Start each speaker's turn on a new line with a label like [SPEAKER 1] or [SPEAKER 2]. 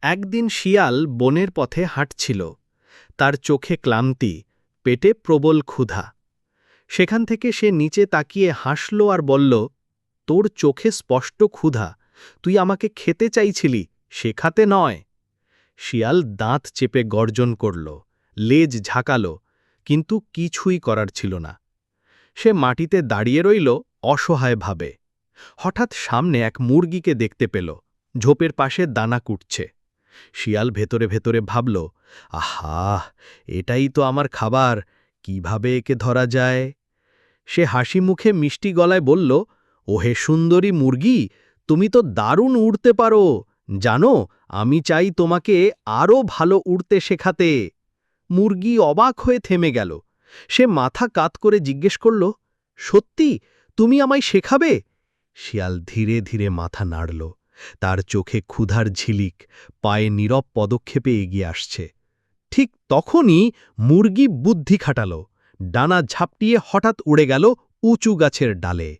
[SPEAKER 1] একদিন শিয়াল বনের পথে হাঁটছিল। তার চোখে ক্লান্তি, পেটে প্রবল ক্ষুধা। সেখান থেকে সে নিচে তাকিয়ে হাসল আর বলল, তোর চোখে স্পষ্ট ক্ষুধা, তুই আমাকে খেতে চাইছিলি, শেখাতে নয়। শিয়াল দাঁত চেপে গর্জন করল, লেজ ঝাঁকাল, কিন্তু কিছুই করার ছিল না। সে মাটিতে দাঁড়িয়ে রইল অসহায়ভাবে। হঠাৎ সামনে এক মুরগিকে দেখতে পেল, ঝোপের পাশে দানা কুটছে। শিয়াল ভেতরে ভেতরে ভাবল, আহা, এটাই তো আমার খাবার, কিভাবে একে ধরা যায়। সে হাসি মুখে মিষ্টি গলায় বলল, ওহে সুন্দরী মুরগি, তুমি তো দারুণ উড়তে পারো, জানো, আমি চাই তোমাকে আরও ভালো উড়তে শেখাতে। মুরগি অবাক হয়ে থেমে গেল। সে মাথা কাত করে জিজ্ঞেস করল, সত্যি, তুমি আমায় শেখাবে? শিয়াল ধীরে ধীরে মাথা নাড়ল, তার চোখে ক্ষুধার ঝিলিক, পায়ে নীরব পদক্ষেপে এগিয়ে আসছে। ঠিক তখনই মুরগি বুদ্ধি খাটাল, ডানা ঝাপটিয়ে হঠাৎ উড়ে গেল উঁচু গাছের ডালে।